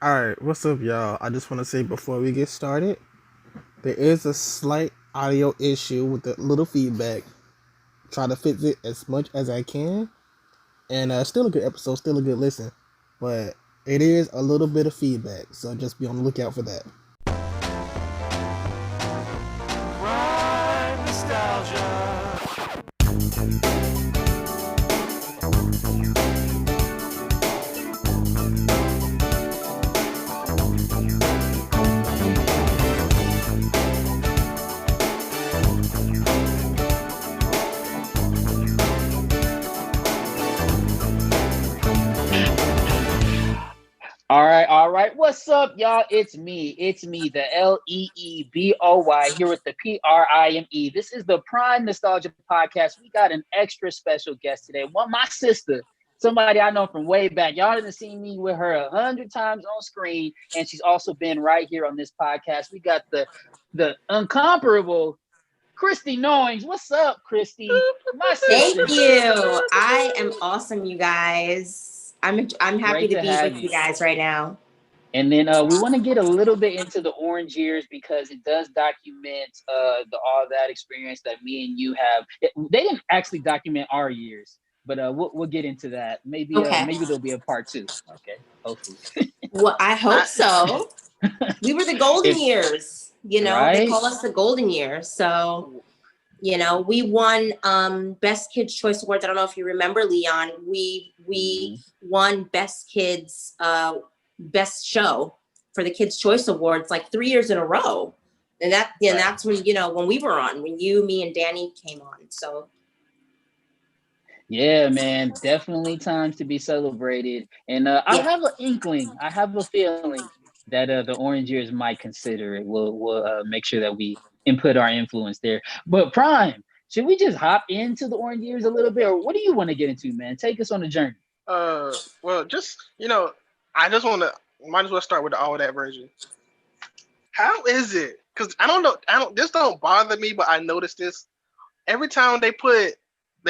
Alright, what's up, y'all? I just want to say before we get started, there is a slight audio issue with the little feedback. Try to fix it as much as I can. And still a good episode, still a good listen. But it is a little bit of feedback, so just be on the lookout for that. Ride nostalgia. All right. What's up, y'all? It's me, the Leeboy here with the Prime. This is the Prime Nostalgia Podcast. We got an extra special guest today. One, my sister, somebody I know from way back. Y'all didn't see me with her 100 times on screen, and she's also been right here on this podcast. We got the incomparable Christy Knowings. What's up, Christy? My sister. Thank you. I am awesome, you guys. I'm happy to be with you guys right now. And then we want to get a little bit into the orange years because it does document the all that experience that me and you have. They didn't actually document our years, but we'll get into that. Maybe there'll be a part 2. Okay, hopefully. Well, I hope so. We were the golden years. You know, right? They call us the golden years. So, you know, we won Best Kids Choice Awards. I don't know if you remember, Leon. We won Best Kids Best Show for the Kids Choice Awards like 3 years in a row. And that's when, you know, when we were on, when you, me, and Danny came on. So yeah, man, definitely times to be celebrated. And I have an inkling, I have a feeling that the orange years might consider it. We'll make sure that we input our influence there. But Prime, should we just hop into the orange years a little bit, or what do you want to get into, man? Take us on a journey. Well, just, you know, I just want to, might as well start with the all that version. How is it? Because I don't know, this don't bother me, but I noticed this. Every time they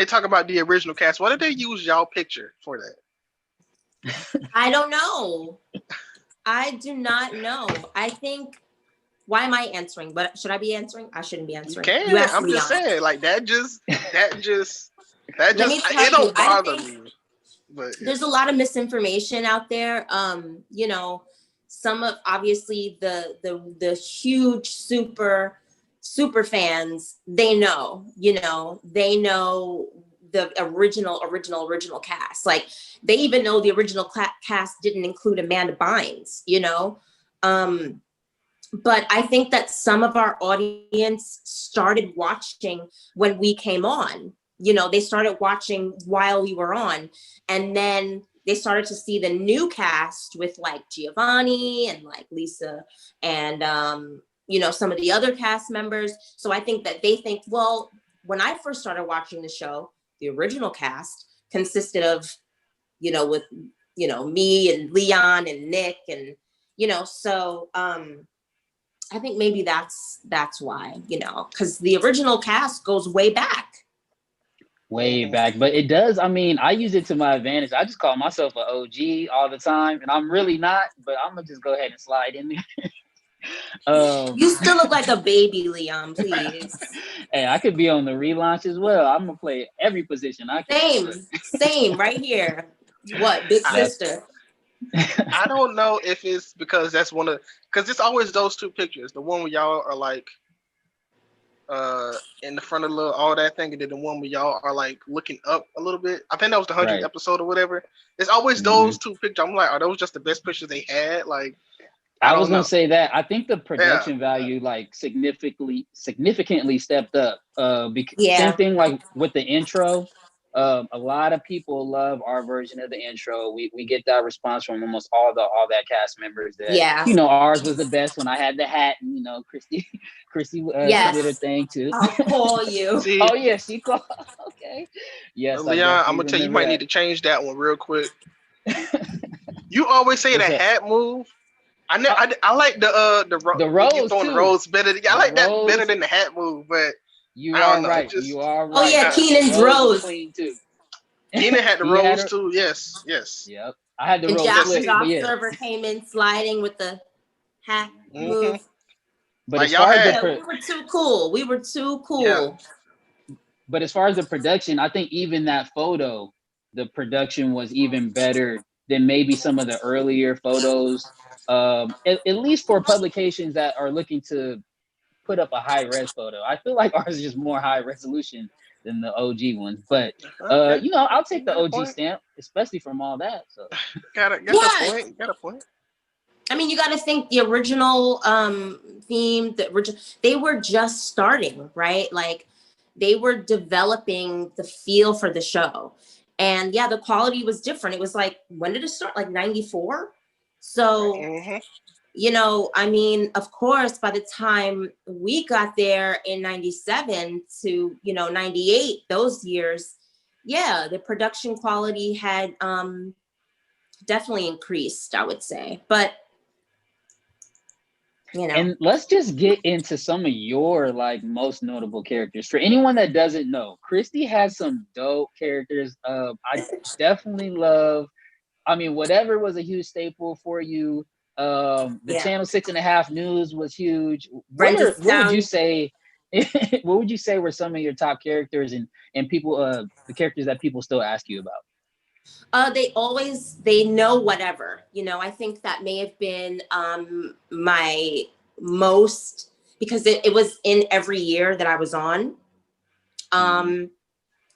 talk about the original cast, why did they use y'all picture for that? I don't know. I do not know. I think, why am I answering? But should I be answering? I shouldn't be answering. You can. I'm just saying, like it don't bother me. But there's a lot of misinformation out there. You know, some of obviously the huge super fans, they know the original cast. Like they even know the original cast didn't include Amanda Bynes, you know. But I think that some of our audience started watching when we came on. You know, they started watching while we were on, and then they started to see the new cast with like Giovanni and like Lisa and you know, some of the other cast members. So I think that they think, well, when I first started watching the show, the original cast consisted of, you know, with, you know, me and Leon and Nick and, you know, so I think maybe that's why, you know, because the original cast goes way back. But it does. I mean, I use it to my advantage. I just call myself an OG all the time, and I'm really not, but I'm gonna just go ahead and slide in there. You still look like a baby, Leon, please. Hey, I could be on the relaunch as well. I'm gonna play every position I can. Same right here. What, big sister? I don't know if it's because because it's always those two pictures. The one where y'all are like in the front of the all that thing, and then the one where y'all are like looking up a little bit. I think that was the 100th episode or whatever. It's always those two pictures. I'm like, are those just the best pictures they had? Like, I was gonna say that. I think the production value like significantly stepped up. Same thing like with the intro. A lot of people love our version of the intro. We get that response from almost all that cast members that you know, ours was the best when I had the hat, and you know, Christy did her thing too. I'll call you. Oh yeah, she called. Okay. Yes, Leon, I'm gonna tell you, might need to change that one real quick. You always say the hat move. I like the rose too. Rose better. I like that better than the hat move, but you are right. Oh yeah, Keenan's rose. Too. Keenan had the rose too. Yes. Yep. I had to And roll Josh slick, but yeah. Server came in sliding with the hat Mm-hmm. move. But Like as y'all far as had, Yeah, we were too cool. We were too cool. but as far as the production, I think even that photo, the production was even better than maybe some of the earlier photos. At least for publications that are looking to put up a high res photo. I feel like ours is just more high resolution than the OG ones. But okay, you know, I'll take the got a OG point. stamp, especially from all that. So Got a Yeah, point. Got a point. I mean, you got to think the original theme, they were just starting, right? Like they were developing the feel for the show. And yeah, the quality was different. It was like, when did it start? Like 94? So, Mm-hmm. you know, I mean, of course, by the time we got there in 97 to, you know, 98, those years, yeah, the production quality had definitely increased, I would say. But you know. And let's just get into some of your like most notable characters. For anyone that doesn't know, Christy has some dope characters. I definitely love. I mean, whatever was a huge staple for you. The Yeah. Channel 6.5 news was huge. Brenda What would you Stone. say? What would you say were some of your top characters and people the characters that people still ask you about? They know whatever, you know. I think that may have been my most, because it was in every year that I was on.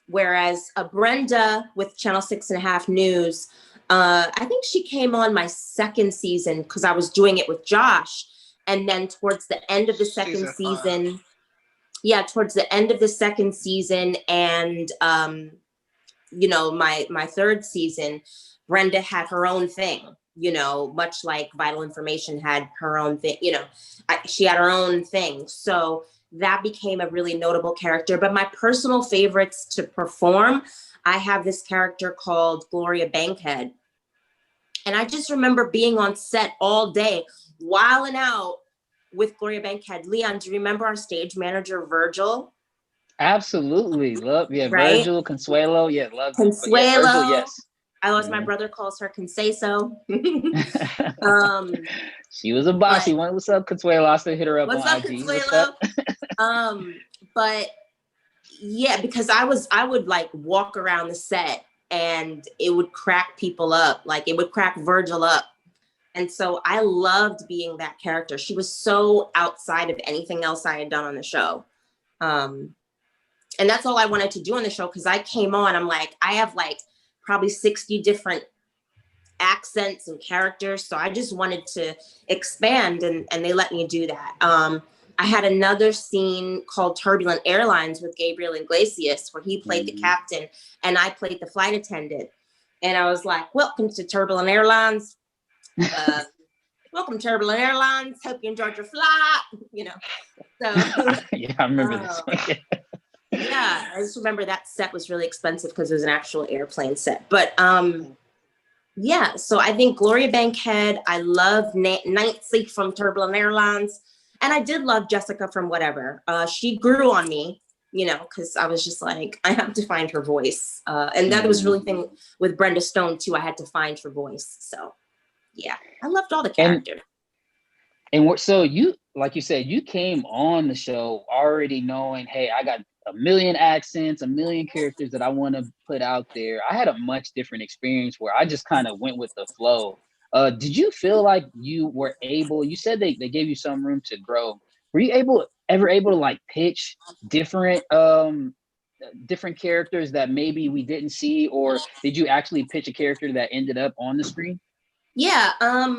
Whereas Brenda with Channel 6.5 News, I think she came on my second season because I was doing it with Josh. And then towards the end of the second season, towards the end of the second season and you know, my third season, Brenda had her own thing, you know, much like Vital Information had her own thing, you know, she had her own thing. So that became a really notable character. But my personal favorites to perform, I have this character called Gloria Bankhead. And I just remember being on set all day, wilding out with Gloria Bankhead. Leon, do you remember our stage manager, Virgil? Absolutely. Love, Right? Virgil, Consuelo, love them. But yeah, Virgil, Consuelo. yes. My brother calls her Conseso. She was a boss. She went, "What's up, Consuelo?" I still hit her up What's on up, IG. Consuelo? But yeah, because I would like walk around the set and it would crack people up. Like it would crack Virgil up. And so I loved being that character. She was so outside of anything else I had done on the show. And that's all I wanted to do on the show, because I came on, I'm like, I have like probably 60 different accents and characters. So I just wanted to expand, and they let me do that. I had another scene called Turbulent Airlines with Gabriel Iglesias, where he played the captain and I played the flight attendant. And I was like, welcome to Turbulent Airlines. Welcome to Turbulent Airlines. Hope you enjoyed your flight, you know. So yeah, I remember this one. Yeah, I just remember that set was really expensive because it was an actual airplane set. But yeah, so I think Gloria Bankhead, I love Nancy from Turbulent Airlines, and I did love Jessica from Whatever. She grew on me, you know, because I was just like, I have to find her voice. And that was really thing with Brenda Stone too. I had to find her voice. So yeah, I loved all the characters. And so you, like you said, you came on the show already knowing, hey, I got a million accents, a million characters that I want to put out there. I had a much different experience where I just kind of went with the flow. Did you feel like you were able, you said they gave you some room to grow. Were you ever able to like pitch different different characters that maybe we didn't see, or did you actually pitch a character that ended up on the screen? Yeah,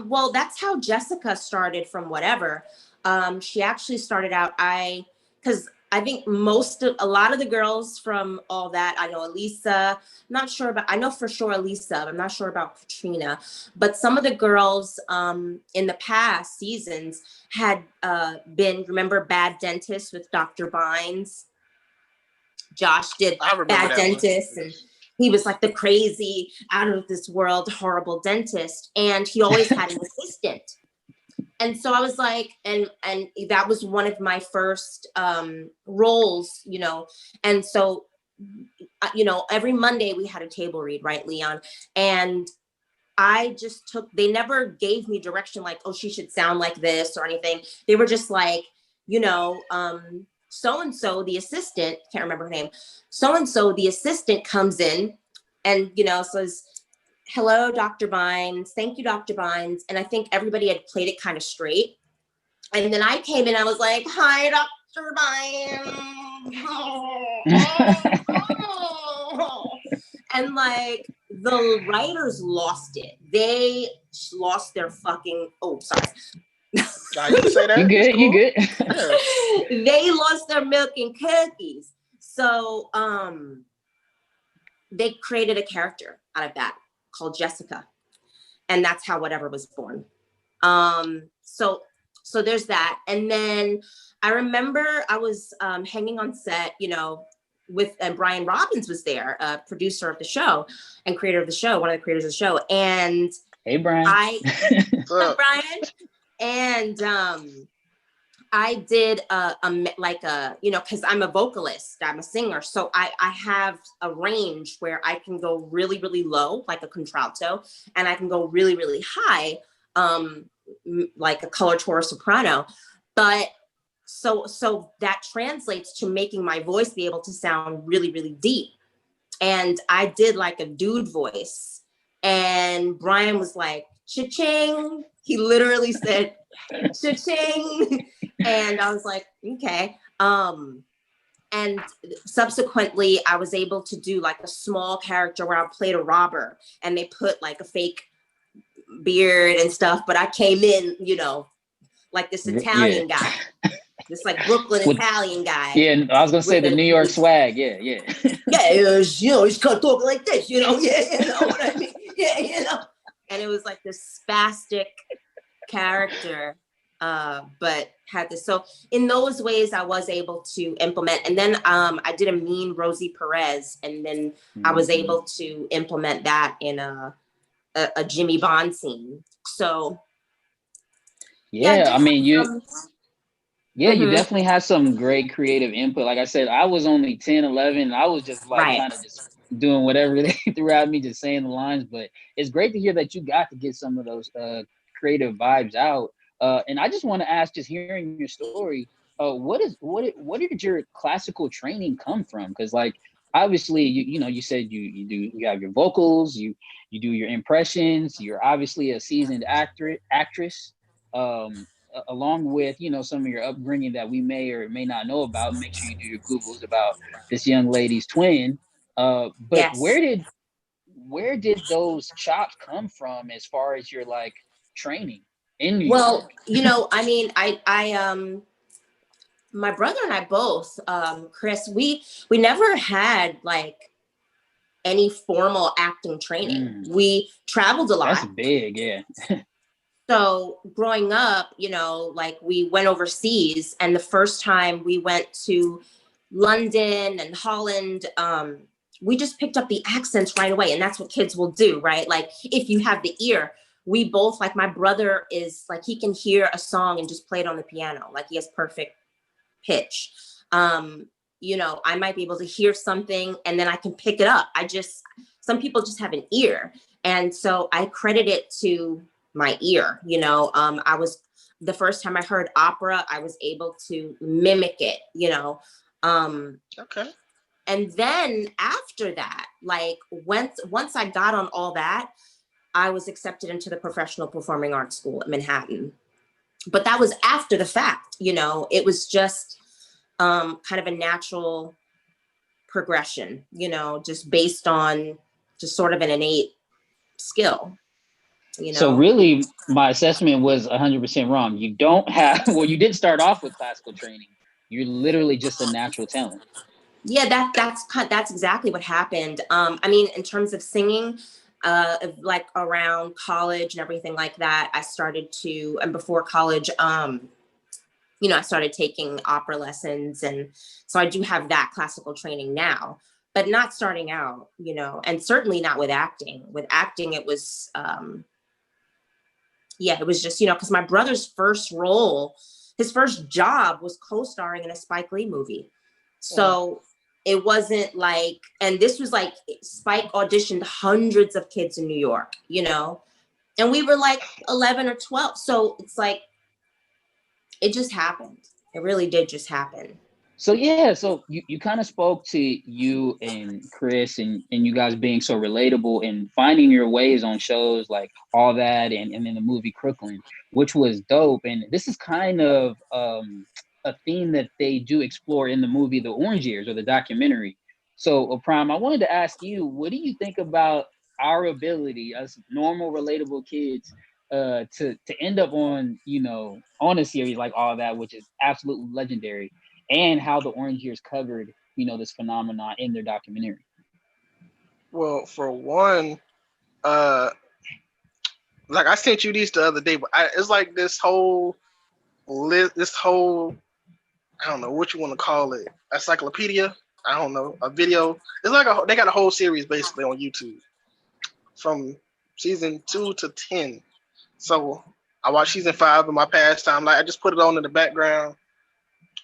well, that's how Jessica started from Whatever. She actually started out, because I think a lot of the girls from all that, I know Elisa, I know for sure Elisa, I'm not sure about Katrina, but some of the girls in the past seasons had remember Bad Dentist with Dr. Bynes? Josh did Bad Dentist, and he was like the crazy, out of this world, horrible dentist. And he always had an assistant. And so I was like, and that was one of my first roles, you know. And so, you know, every Monday we had a table read, right, Leon? And I just they never gave me direction like, oh, she should sound like this or anything. They were just like, you know, so-and-so, the assistant, can't remember her name, so-and-so, the assistant comes in and, you know, says, hello, Dr. Bynes. Thank you, Dr. Bynes. And I think everybody had played it kind of straight. And then I came in, I was like, hi, Dr. Bynes. And like the writers lost it. They lost their fucking, oh, sorry. Nah, you can say that. You good? Cool. You good? Yeah. They lost their milk and cookies. So they created a character out of that called Jessica. And that's how Whatever was born. So there's that. And then I remember I was hanging on set, you know, and Brian Robbins was there, a producer of the show and creator of the show, one of the creators of the show. And Hey, Brian. Brian. And I did you know, because I'm a vocalist, I'm a singer. So I have a range where I can go really, really low, like a contralto, and I can go really, really high, like a coloratura soprano. But so that translates to making my voice be able to sound really, really deep. And I did like a dude voice. And Brian was like, cha-ching. He literally said, cha-ching. And I was like, okay. And subsequently, I was able to do like a small character where I played a robber and they put like a fake beard and stuff. But I came in, you know, like this Italian guy. This like Brooklyn Italian guy. Yeah, I was gonna say the New York swag. Yeah. Yeah, it was, you know, he's kind of talking like this, you know. Yeah, you know what I mean. Yeah, you know. And it was like this spastic character, but had this. So in those ways, I was able to implement. And then I did a mean Rosie Perez, and then I was able to implement that in a Jimmy Bond scene. So yeah, I mean you. Yeah, you Mhm. definitely had some great creative input. Like I said, I was only 10, 11. I was just like Right. kind of just doing whatever they threw at me, just saying the lines. But it's great to hear that you got to get some of those creative vibes out. And I just want to ask, just hearing your story, what did your classical training come from? Because like obviously you know you said you have your vocals, you do your impressions. You're obviously a seasoned actress. Along with, you know, some of your upbringing that we may or may not know about. Make sure you do your Googles about this young lady's twin. But Yes. where did those chops come from as far as your like training in New York? Well, you know, I mean, I my brother and I both, Chris, we never had like any formal acting training. We traveled a lot. That's big, yeah. So growing up, you know, like we went overseas, and the first time we went to London and Holland, we just picked up the accents right away. And that's what kids will do, right? Like if you have the ear, we both, like my brother is like, he can hear a song and just play it on the piano. Like he has perfect pitch. You know, I might be able to hear something and then I can pick it up. Some people just have an ear. And so I credit it to my ear, you know. The first time I heard opera, I was able to mimic it, you know. Okay. And then after that, like once I got on all that, I was accepted into the Professional Performing Arts School at Manhattan. But that was after the fact, you know. It was just kind of a natural progression, you know, just based on just sort of an innate skill. You know? So really, my assessment was 100% wrong. You don't have, well, you didn't start off with classical training. You're literally just a natural talent. Yeah, that's exactly what happened. I mean, in terms of singing, like around college and everything like that, I started to, and before college, you know, I started taking opera lessons. And so I do have that classical training now, but not starting out, you know, and certainly not with acting. With acting, it was, it was just, you know, because my brother's first role, his first job was co-starring in a Spike Lee movie. So it wasn't like, and this was like Spike auditioned hundreds of kids in New York, you know, and we were like 11 or 12. So it's like, it just happened. It really did just happen. So yeah, so you kind of spoke to you and Chris and you guys being so relatable and finding your ways on shows like All That and then the movie Crooklyn, which was dope. And this is kind of a theme that they do explore in the movie The Orange Years, or the documentary. So Prime, I wanted to ask you, what do you think about our ability as normal, relatable kids to end up on, you know, on a series like All That, which is absolutely legendary, and how the Orange Years covered, you know, this phenomenon in their documentary? Well, for one, like I sent you these the other day, but it's like this whole I don't know what you want to call it, encyclopedia. I don't know, a video. It's like they got a whole series basically on YouTube from season 2 to 10. So I watched season 5 in my pastime. Like I just put it on in the background,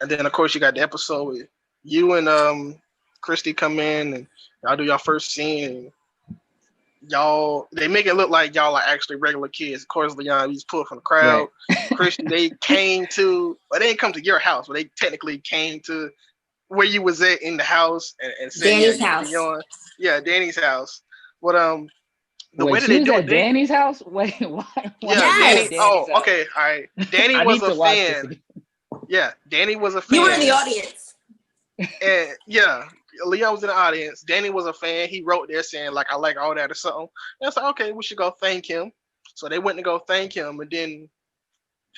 and then of course you got the episode with you and Christy come in and y'all do your first scene. And they make it look like y'all are actually regular kids. Of course, Leon, he's pulled from the crowd. Right. Christy, they didn't come to your house, but they technically came to where you was at in the house and said, Danny's house. Yeah, Danny's house. But the way that they do it, Danny's house. Wait, why? Danny. Oh, okay, all right. Danny was a fan. Yeah, Danny was a fan. You were in the audience. And yeah, Leon was in the audience. Danny was a fan. He wrote there saying like, I like All That or something. And I said, okay, we should go thank him. So they went to go thank him, and then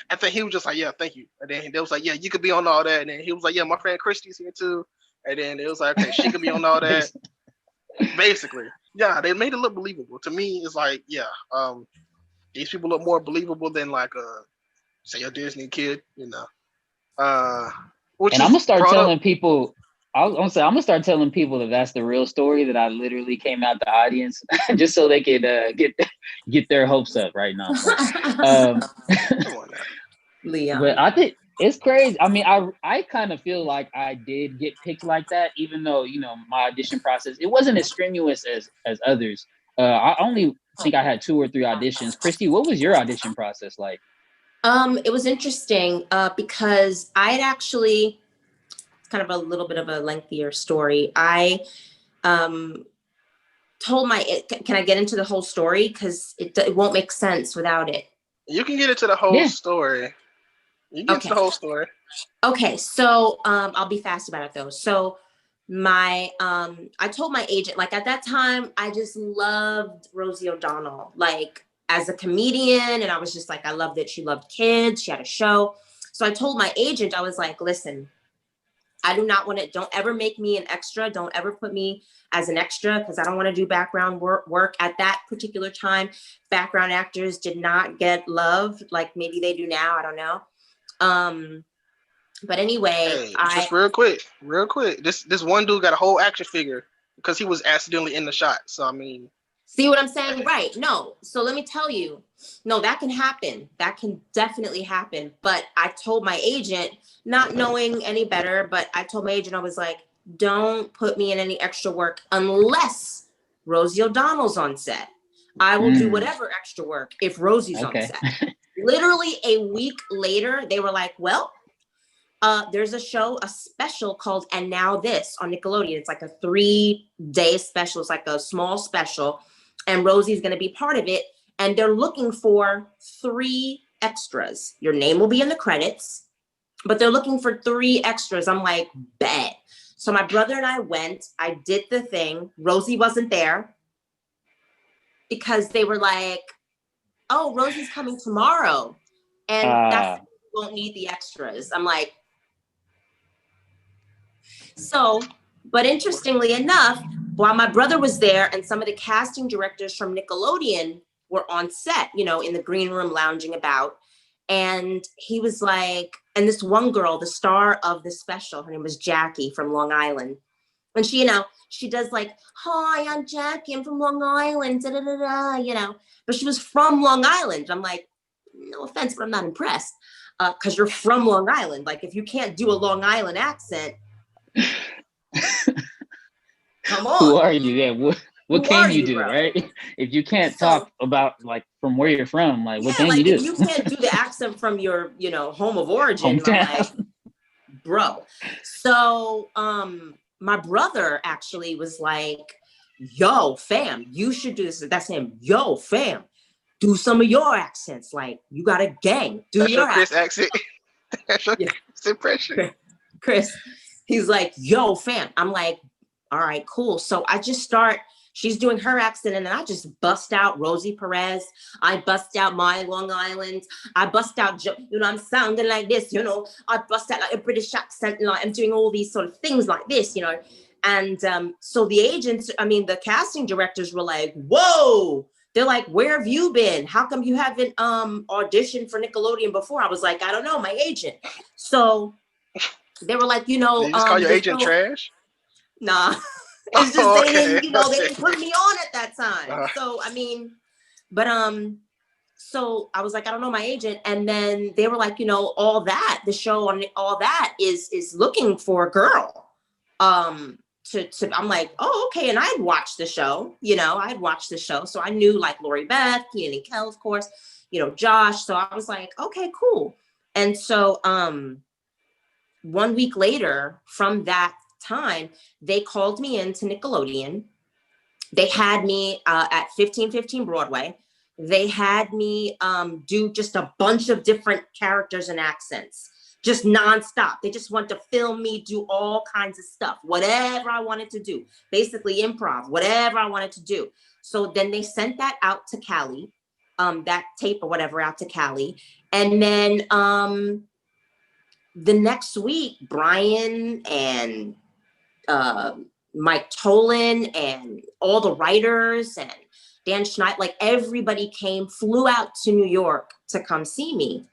I think he was just like, yeah, thank you. And then they was like, yeah, you could be on All That. And then he was like, yeah, my friend Christy's here too. And then it was like, okay, she could be on All That. Basically, yeah, they made it look believable. To me, it's like, yeah, these people look more believable than like say a Disney kid, you know. And I'm gonna start telling people. I'm gonna start telling people that that's the real story, that I literally came out the audience just so they could get their hopes up right now. Leon. But I think it's crazy. I mean, I kind of feel like I did get picked like that, even though, you know, my audition process, it wasn't as strenuous as others. I only think I had 2 or 3 auditions. Christy, what was your audition process like? It was interesting because I had actually, it's kind of a little bit of a lengthier story. I told can I get into the whole story? Because it won't make sense without it. You can get into the whole story. You get into the whole story. Okay, so I'll be fast about it though. So I told my agent, like at that time, I just loved Rosie O'Donnell, like as a comedian. And I was just like, I loved that she loved kids. She had a show. So I told my agent, I was like, listen, I do not want to, don't ever make me an extra. Don't ever put me as an extra, because I don't want to do background work. At that particular time, background actors did not get love like maybe they do now. I don't know. But anyway, just real quick. This one dude got a whole action figure because he was accidentally in the shot. So I mean, see what I'm saying? Right. No. So let me tell you, no, that can happen. That can definitely happen. But I told my agent, not knowing any better, but I told my agent, I was like, don't put me in any extra work unless Rosie O'Donnell's on set. I will do whatever extra work if Rosie's on set. Literally a week later, they were like, well, there's a special called And Now This on Nickelodeon. It's like a 3-day special. It's like a small special. And Rosie's going to be part of it. And they're looking for 3 extras. Your name will be in the credits, but they're looking for 3 extras. I'm like, bet. So my brother and I went. I did the thing. Rosie wasn't there because they were like, oh, Rosie's coming tomorrow. And that's, you won't need the extras. I'm like, so, but interestingly enough, while my brother was there and some of the casting directors from Nickelodeon were on set, you know, in the green room lounging about. And he was like, and this one girl, the star of the special, her name was Jackie from Long Island. And she, you know, she does like, hi, I'm Jackie, I'm from Long Island, da, da, da, da, you know, but she was from Long Island. I'm like, no offense, but I'm not impressed because you're from Long Island. Like if you can't do a Long Island accent, Come Who on. are you? Yeah. What Who can are you you, do, bro? right? If you can't So talk about like from where you're from, like what yeah, can you like if do? you can't do the accent from your, home of origin, I'm like, Hometown. bro. So my brother actually was like, yo, fam, you should do this. That's him. Yo, fam, do some of your accents. Like, you got a gang. Do That's your your Chris accent. accent. That's your Yeah. Chris impression. Chris, he's like, yo, fam. I'm like, all right, cool. So I just start, she's doing her accent, and then I just bust out Rosie Perez. I bust out my Long Island. I bust out, I'm sounding like this, I bust out like a British accent, like I'm doing all these sort of things like this, And so the agents, the casting directors were like, whoa. They're like, where have you been? How come you haven't auditioned for Nickelodeon before? I was like, I don't know, my agent. So they were like, Did you just call your the agent show, trash? nah, it's just Oh, they okay. didn't, they didn't put me on at that time. So but so I was like, I don't know my agent, and then they were like, all that the show on all that is looking for a girl. To I'm like, oh, okay, and I'd watched the show, I'd watched the show, so I knew like Lori Beth, Keenan and Kel, of course, Josh. So I was like, okay, cool. And so 1 week later from that time, they called me into Nickelodeon. They had me at 1515 Broadway. They had me do just a bunch of different characters and accents, just nonstop. They just want to film me do all kinds of stuff, whatever I wanted to do, basically improv, whatever I wanted to do. So then they sent that out to Cali, that tape or whatever out to Cali. And then the next week, Brian and Mike Tolan and all the writers and Dan Schneider, like everybody flew out to New York to come see me.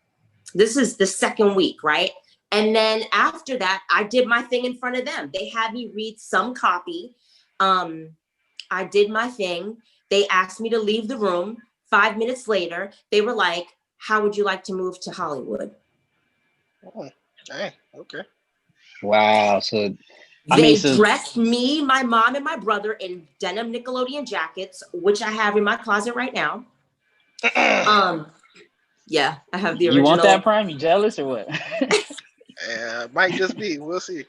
This is the second week, right? And then after that, I did my thing in front of them. They had me read some copy. I did my thing. They asked me to leave the room. 5 minutes later, they were like, how would you like to move to Hollywood? Oh, dang. Okay. Wow. So They so dressed me, my mom, and my brother in denim Nickelodeon jackets, which I have in my closet right now. Yeah, I have the you want that original. Prime? You jealous or what? Might just be. We'll see.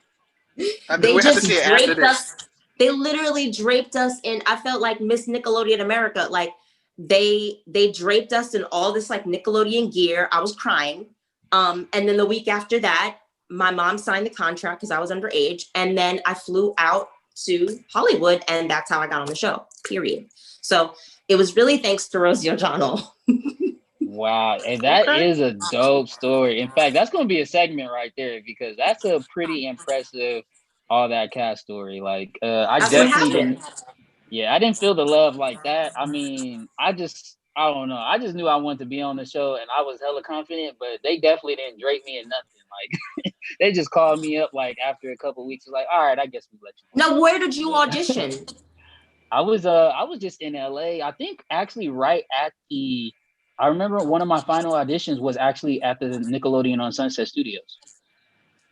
They We have to just see it after draped this. us. They literally draped us in. I felt like Miss Nickelodeon America. Like they draped us in all this like Nickelodeon gear. I was crying. And then the week after that, my mom signed the contract because I was underage. And then I flew out to Hollywood, and that's how I got on the show, period. So it was really thanks to Rosie O'Donnell. Wow. And that Okay. is a dope story. In fact, that's going to be a segment right there because that's a pretty impressive all that cast story. Like, I That's what definitely happened. didn't. Yeah, I didn't feel the love like that. I don't know. I just knew I wanted to be on the show and I was hella confident, but they definitely didn't drape me in nothing. Like they just called me up like after a couple of weeks, like, all right, I guess we let you. Now, where did you audition? I was just in LA. I think actually right at I remember one of my final auditions was actually at the Nickelodeon on Sunset Studios.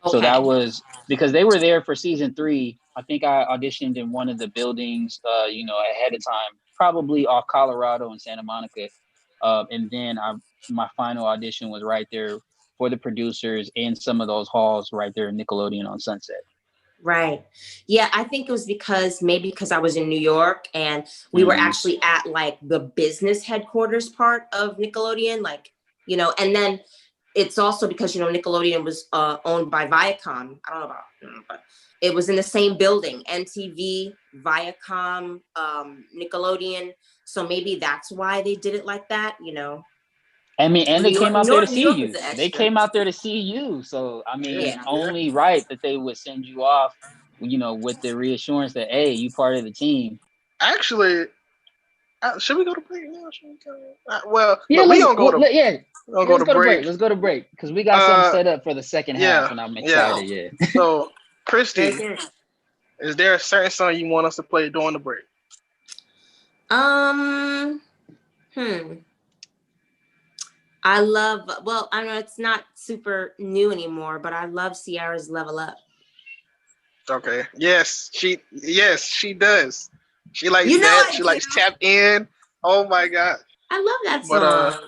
Okay. So that was because they were there for season 3. I think I auditioned in one of the buildings, ahead of time, probably off Colorado and Santa Monica. And then my final audition was right there for the producers in some of those halls right there in Nickelodeon on Sunset. Right. Yeah, I think it was because I was in New York and we were actually at like the business headquarters part of Nickelodeon, like, and then it's also because, Nickelodeon was owned by Viacom. I don't know but it was in the same building, NTV, Viacom, Nickelodeon. So maybe that's why they did it like that, I mean, and they came out there to New see York is you. the They extra. came out there to see you. So, I mean, Yeah. only right that they would send you off, with the reassurance that, hey, you part of the team. Actually, should we go to break now? Should we go? Well, Yeah, look, let's we're go gonna go to break. Let's go to break because we got something set up for the second half, and I'm excited. Yeah. So, Christy, Very good. is there a certain song you want us to play during the break? I love, I know it's not super new anymore, but I love Ciara's Level Up. Okay. Yes, she does. She likes You know that. I She do. likes Tap In. Oh my god. I love that But song.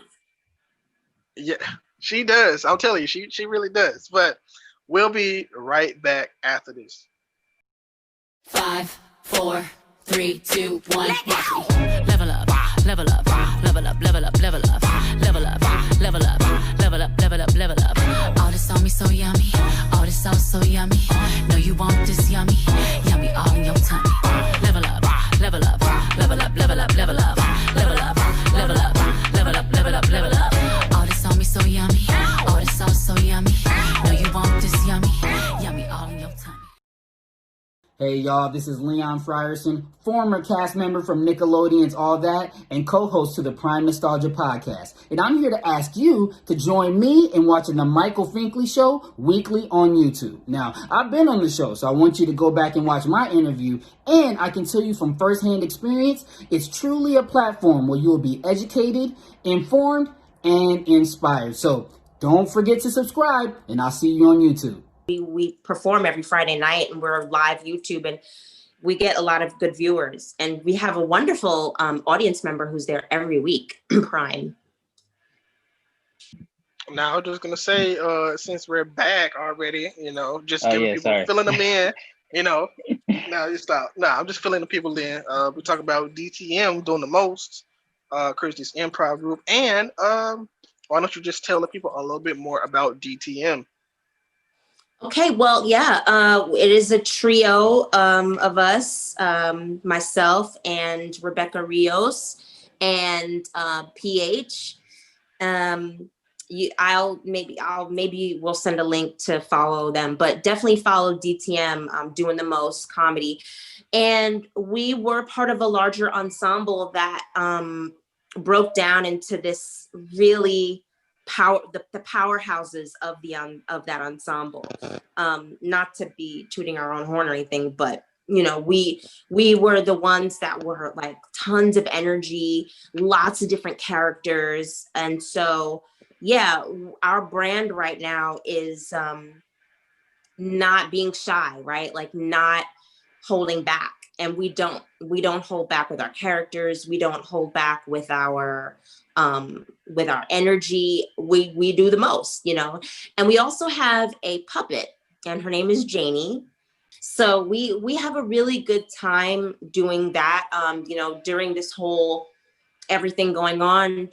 yeah, she does. I'm telling you, she really does. But we'll be right back after this. 5, 4, 3, 2, 1. Watch me. Level up, level up, level up, level up, level up, level up, level up, level up, level up, level up. All this on me so yummy. All this sauce so yummy. No, you want this yummy. Yummy all in your tummy. Level up, level up, level up, level up, level up, level up, level up, level up, level up, level up. All this on me so yummy. All this sauce so yummy. No, you want this yummy. Yummy all in your tummy. Hey y'all, this is Leon Frierson, former cast member from Nickelodeon's All That, and co-host to the Prime Nostalgia Podcast. And I'm here to ask you to join me in watching the Michael Finkley Show weekly on YouTube. Now, I've been on the show, so I want you to go back and watch my interview. And I can tell you from firsthand experience, it's truly a platform where you will be educated, informed, and inspired. So don't forget to subscribe, and I'll see you on YouTube. We perform every Friday night, and we're live YouTube, and we get a lot of good viewers. And we have a wonderful audience member who's there every week, Prime. Now I'm just gonna say, since we're back already, just Oh, giving yeah, people sorry. filling them in, Now you stop. No, I'm just filling the people in. We talk about DTM doing the most, Christy's improv group, and why don't you just tell the people a little bit more about DTM? Okay, well, yeah, it is a trio of us, myself and Rebecca Rios and PH. Maybe we'll send a link to follow them, but definitely follow DTM, doing the most comedy. And we were part of a larger ensemble that broke down into this really the powerhouses of that ensemble. Not to be tooting our own horn or anything, but we were the ones that were like tons of energy, lots of different characters. And so yeah, our brand right now is not being shy, right? Like not holding back. And we don't hold back with our characters. We don't hold back with our energy. We do the most, and we also have a puppet, and her name is Janie. So we have a really good time doing that. During this whole everything going on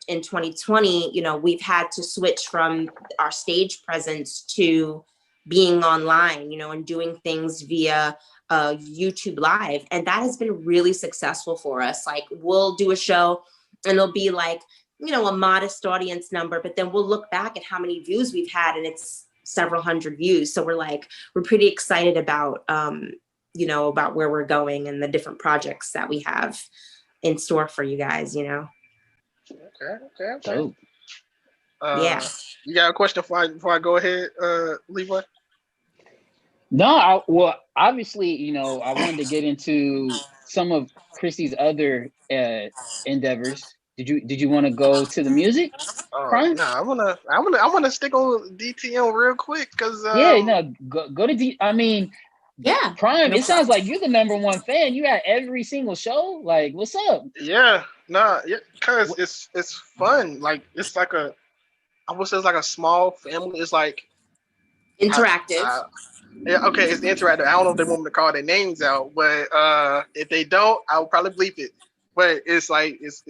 in 2020, we've had to switch from our stage presence to being online, and doing things via YouTube Live. And that has been really successful for us. Like we'll do a show and it'll be like, a modest audience number, but then we'll look back at how many views we've had and it's several hundred views. So we're pretty excited about, about where we're going and the different projects that we have in store for you guys, Okay. Dope. Yeah. You got a question before I go ahead, Leeboy? No, well, obviously, I wanted to get into some of Christy's other endeavors. Did you want to go to the music? Prime? No, I wanna stick on DTM real quick because go to D. I mean, Yeah. Prime. It sounds like you're the #1 fan. You at every single show. Like, what's up? because it's fun. Like it's like I would say it's like a small family. It's like Interactive. it's interactive. I don't know if they want me to call their names out, but if they don't, I'll probably bleep it. But it's like it's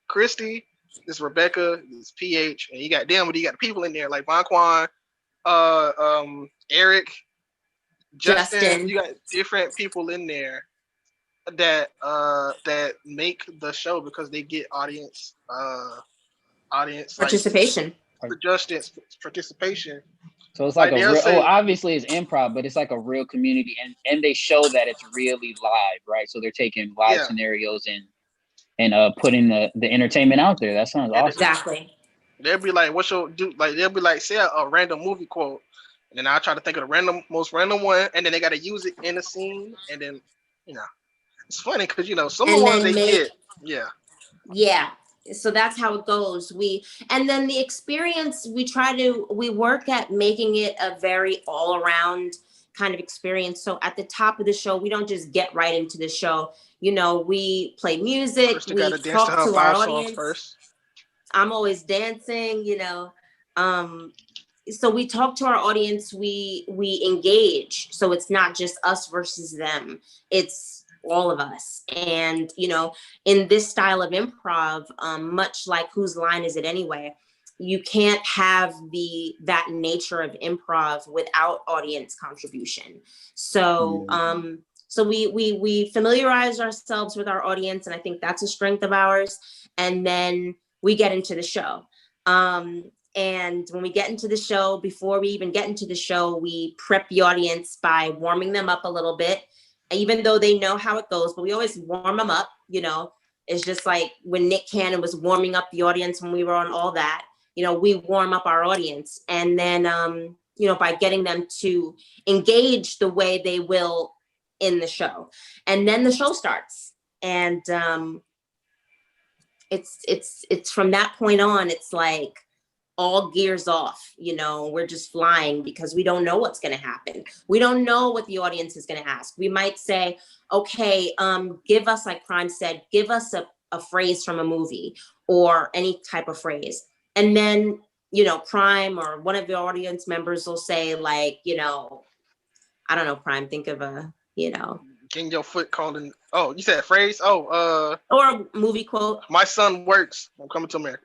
Christy, it's Rebecca, it's PH, and you got them, but you got the people in there like Von Quan, Eric, Justin. You got different people in there that make the show because they get audience Participation. Participation. So it's like they'll say, obviously it's improv, but it's like a real community, and they show that it's really live, right? So they're taking live scenarios and putting the entertainment out there. That sounds awesome. Exactly. They'll be like, "What you'll do?" Like they'll be like, say a random movie quote, and then I'll try to think of the most random one, and then they got to use it in a scene, and then it's funny because some of the ones they get, yeah. So that's how it goes. And then the experience, we work at making it a very all around kind of experience. So at the top of the show, we don't just get right into the show. You know, we play music, Christy we got to dance to talk her to our 5 songs audience. first. I'm always dancing, you know. So we talk to our audience, we engage. So it's not just us versus them. It's all of us. And, you know, in this style of improv, much like Whose Line Is It Anyway? You can't have that nature of improv without audience contribution. So, so we familiarize ourselves with our audience, and I think that's a strength of ours. And then we get into the show. And when we get into the show, before we even get into the show, we prep the audience by warming them up a little bit, even though they know how it goes, but we always warm them up, you know. It's just like when Nick Cannon was warming up the audience when we were on All That, you know, we warm up our audience. And then, you know, by getting them to engage the way they will in the show. And then the show starts. And it's from that point on, it's like, all gears off, you know, we're just flying because we don't know what's going to happen. We don't know what the audience is going to ask. We might say, okay, give us, like Prime said, give us a phrase from a movie or any type of phrase. And then, you know, Prime or one of the audience members will say, like, you know, I don't know, Prime, think of a, you know. Getting your foot called in. Oh, you said a phrase? Oh, or a movie quote. My son works. I'm coming to America.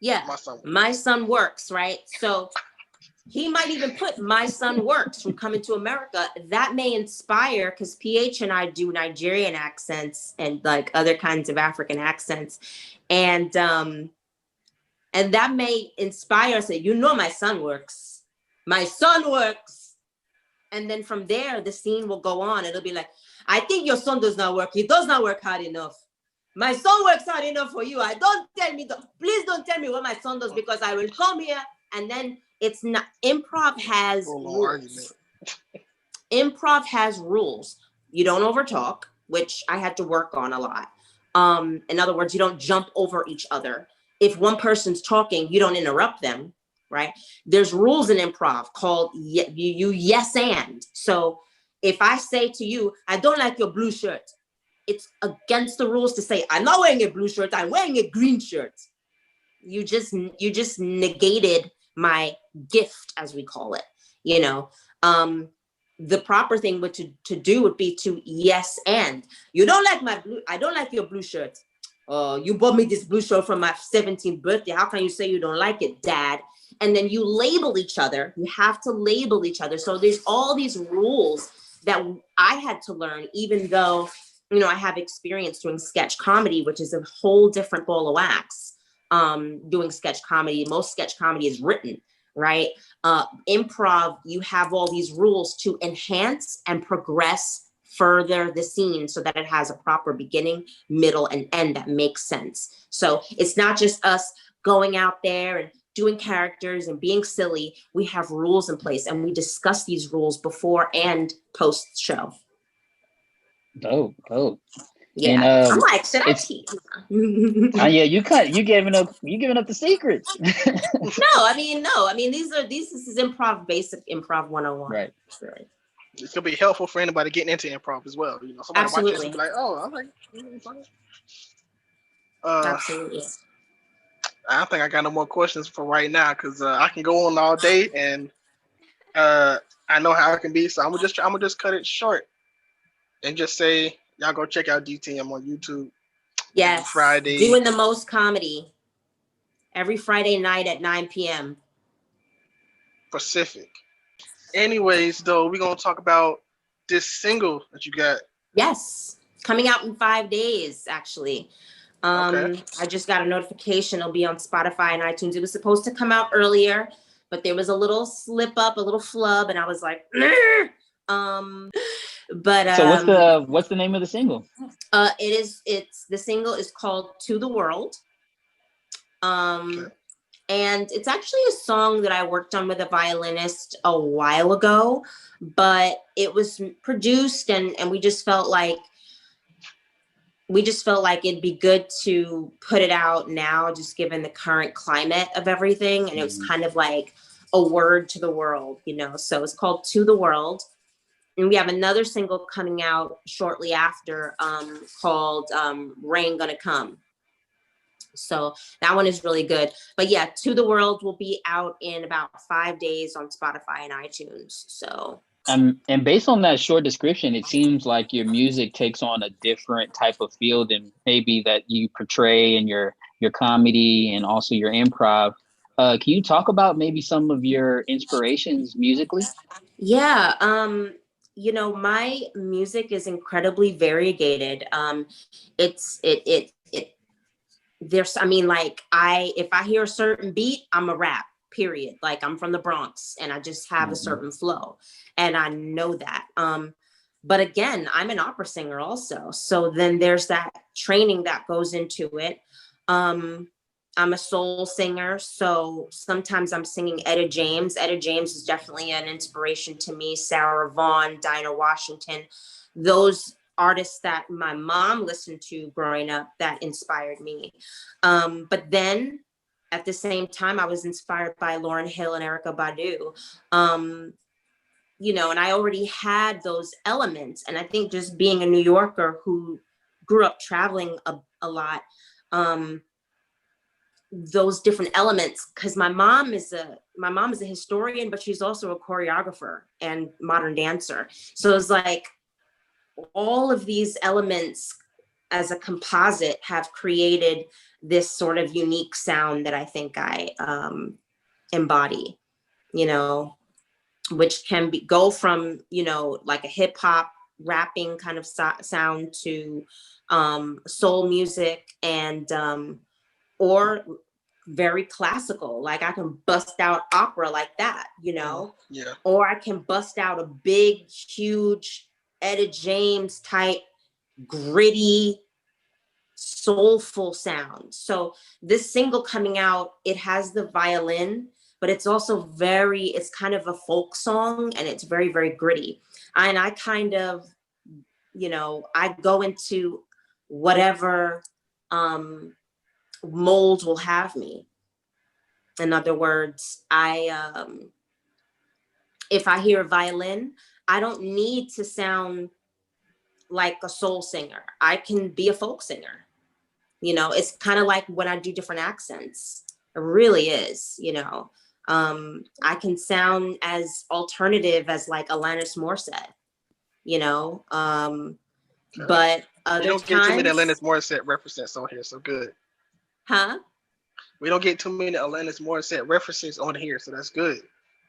Yeah, my son works, right? So he might even put my son works from Coming to America. That may inspire, because PH and I do Nigerian accents and like other kinds of African accents. And that may inspire us, you know, my son works. My son works. And then from there, the scene will go on. It'll be like, I think your son does not work. He does not work hard enough. My son works hard enough for you. Please don't tell me what my son does, because I will come here. And then it's not, improv has rules. Improv has rules. You don't overtalk, which I had to work on a lot. In other words, you don't jump over each other. If one person's talking, you don't interrupt them, right? There's rules in improv called you yes and. So if I say to you, I don't like your blue shirt, it's against the rules to say, I'm not wearing a blue shirt, I'm wearing a green shirt. You just negated my gift, as we call it. You know, the proper thing to do would be to yes and. You don't like I don't like your blue shirt. You bought me this blue shirt for my 17th birthday. How can you say you don't like it, Dad? And then you label each other. You have to label each other. So there's all these rules that I had to learn, even though, you know, I have experience doing sketch comedy, which is a whole different ball of wax. Doing sketch comedy, most sketch comedy is written, right? Improv, you have all these rules to enhance and progress further the scene so that it has a proper beginning, middle, and end that makes sense. So it's not just us going out there and doing characters and being silly. We have rules in place, and we discuss these rules before and post show. Dope. Yeah, and, I'm like, should I cheat? Yeah, you giving up the secrets. No, I mean, this is improv, basic improv 101. Right. It's gonna be helpful for anybody getting into improv as well. You know, somebody watching this will be like, oh, I'm like, absolutely. I don't think I got no more questions for right now, because I can go on all day, and I know how it can be. So I'm gonna just cut it short and just say, y'all go check out DTM on YouTube. Yes. Friday. Doing the most comedy every Friday night at 9 p.m. Pacific. Anyways, though, we're going to talk about this single that you got. Yes. Coming out in 5 days, actually. Okay. I just got a notification. It'll be on Spotify and iTunes. It was supposed to come out earlier, but there was a little slip up, a little flub, and I was like, but so what's the name of the single? The single is called To the World. Okay. And it's actually a song that I worked on with a violinist a while ago, but it was produced and we just felt like it'd be good to put it out now, just given the current climate of everything. And it was kind of like a word to the world, you know? So it's called To the World. And we have another single coming out shortly after called Rain Gonna Come. So that one is really good. But yeah, To the World will be out in about 5 days on Spotify and iTunes. So and based on that short description, it seems like your music takes on a different type of feel than maybe that you portray in your comedy and also your improv. Can you talk about maybe some of your inspirations musically? yeah, my music is incredibly variegated. It there's, I mean, like if I hear a certain beat, I'm a rap, period. Like I'm from the Bronx and I just have a certain flow and I know that. But again, I'm an opera singer also. So then there's that training that goes into it. I'm a soul singer. So sometimes I'm singing Etta James. Etta James is definitely an inspiration to me. Sarah Vaughan, Dinah Washington, those artists that my mom listened to growing up that inspired me. But then at the same time, I was inspired by Lauryn Hill and Erykah Badu. And I already had those elements. And I think just being a New Yorker who grew up traveling a lot, those different elements, because my mom is a historian, but she's also a choreographer and modern dancer. So it's like all of these elements as a composite have created this sort of unique sound that I think I embody, which can go from, like a hip hop rapping kind of sound to soul music and or very classical. Like I can bust out opera like that, Yeah. or I can bust out a big, huge Etta James type, gritty, soulful sound. So this single coming out, it has the violin, but it's also it's kind of a folk song and it's very, very gritty. And I kind of, I go into whatever mold will have me. In other words, if I hear a violin, I don't need to sound like a soul singer. I can be a folk singer. It's kind of like when I do different accents. It really is, I can sound as alternative as like Alanis Morissette, but other We don't get too many times, Alanis Morissette references on here, so good. huh? We don't get too many Alanis Morissette references on here, so that's good.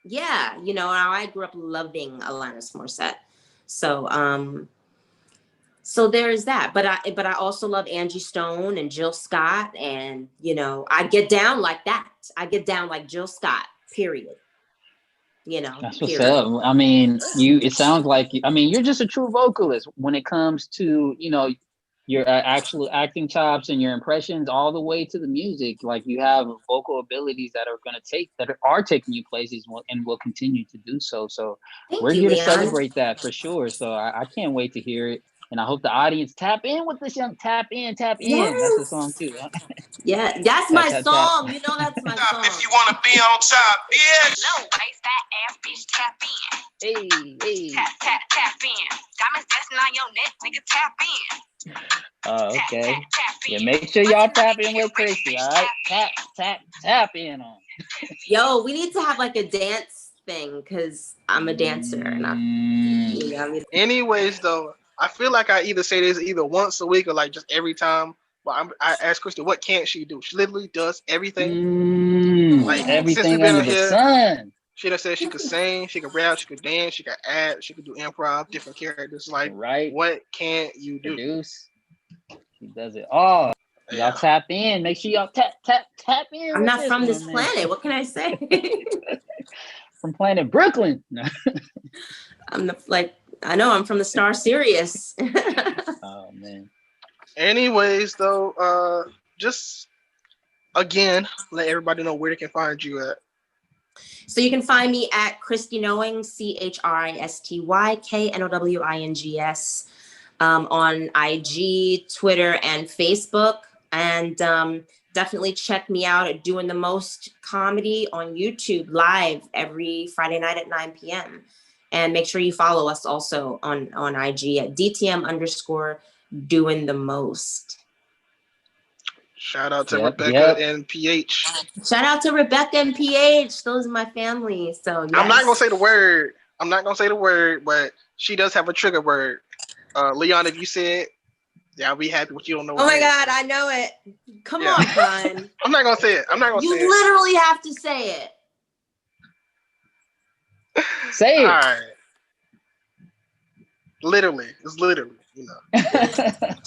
Yeah, I grew up loving Alanis Morissette. So there's that. But I also love Angie Stone and Jill Scott, and I get down like that. I get down like Jill Scott, period. That's what's period. up. I mean, it sounds like, you're just a true vocalist when it comes to, your actual acting chops and your impressions all the way to the music. Like you have vocal abilities that are taking you places and will continue to do so. So we're here to celebrate that for sure. So I can't wait to hear it. And I hope the audience tap in with this young tap in. Yes. That's the song too. Yeah, that's my song. That's my song. If you want to be on top, yeah. No, face that ass, bitch, tap in. Hey. Tap in. Diamonds dancing on your neck, nigga, tap in. Okay. Yeah, make sure y'all tap in with Christy, all right? Tap in on. Yo, we need to have like a dance thing because I'm a dancer and Anyways, though, I feel like I either say this either once a week or like just every time. But I asked Christy, what can't she do? She literally does everything. Like everything under the sun. She done said she could sing, she could rap, she could dance, she could act, she could do improv, different characters. Like, right. What can't you do? Produce. She does it all. Y'all tap in. Make sure y'all tap in. I'm not from this planet. What can I say? From planet Brooklyn. I know I'm from the star Sirius. Oh man. Anyways, though, just again, let everybody know where they can find you at. So you can find me at Christy Knowing, ChristykNowings, on IG, Twitter, and Facebook. And definitely check me out at Doing the Most Comedy on YouTube live every Friday night at 9 p.m. And make sure you follow us also on IG at DTM_doing the most. Shout out to Yep, Rebecca yep. and PH. Shout out to Rebecca and PH. Those are my family. So yes. I'm not gonna say the word. But she does have a trigger word. Leon, if you say it, yeah, I'll be happy with you. Don't know. Oh my God, I know it. Come Yeah. on, Brian. I'm not gonna say it. You literally have to say it. Say it. All right. Literally, it's literally, you know.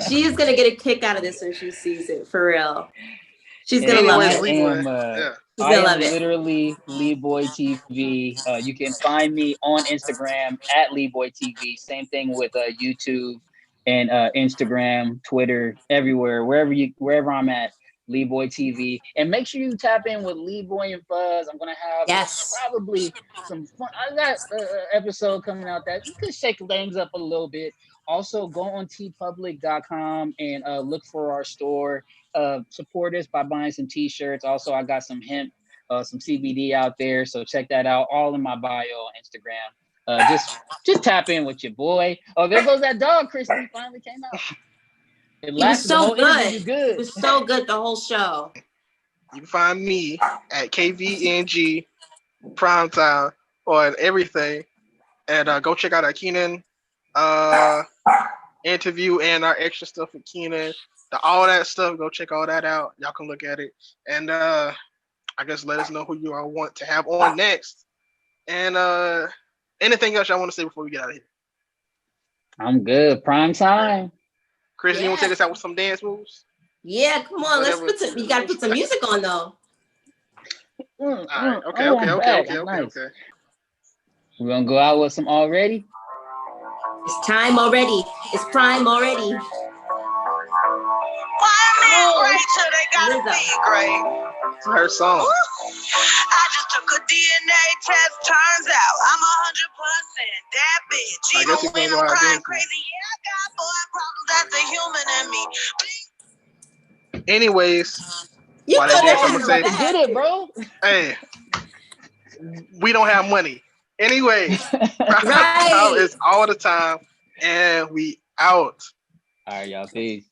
She's gonna get a kick out of this when she sees it, for real. She's gonna love it. Yeah. I am literally Leeboy TV. You can find me on Instagram at Leeboy TV. Same thing with YouTube and Instagram, Twitter, everywhere, wherever I'm at, Leeboy TV. And make sure you tap in with Leeboy and Fuzz. I'm gonna have probably some fun. I got an episode coming out that you could shake things up a little bit. Also, go on tpublic.com and look for our store. Support us by buying some t-shirts. Also, I got some hemp, some CBD out there, so check that out. All in my bio on Instagram. Just tap in with your boy. Oh, there goes that dog. Christy finally came out. It was so good. Good. It was so good the whole show. You can find me at KVNG Primetime on everything, and go check out our Keenan interview and our extra stuff with Keenan. All that stuff, go check all that out. Y'all can look at it. And I guess let us know who you all want to have on next. And anything else y'all want to say before we get out of here? I'm good. Prime time. Chris, you want to take us out with some dance moves? Yeah, come on. Let's put some. You got to put some music on though. All right. Okay. We're gonna go out with some already. It's time already. It's prime already. Rachel, they gotta be great. It's her song. I just took a DNA test. Turns out I'm 100% that bitch. I guess Even when I'm crying crazy, yeah, I got boy problems. That's the human in me. Anyways, you while that dance, I'm gonna say, get it, bro. Hey, we don't have money. Anyways, right. It's all the time, and we out. All right, y'all. Peace.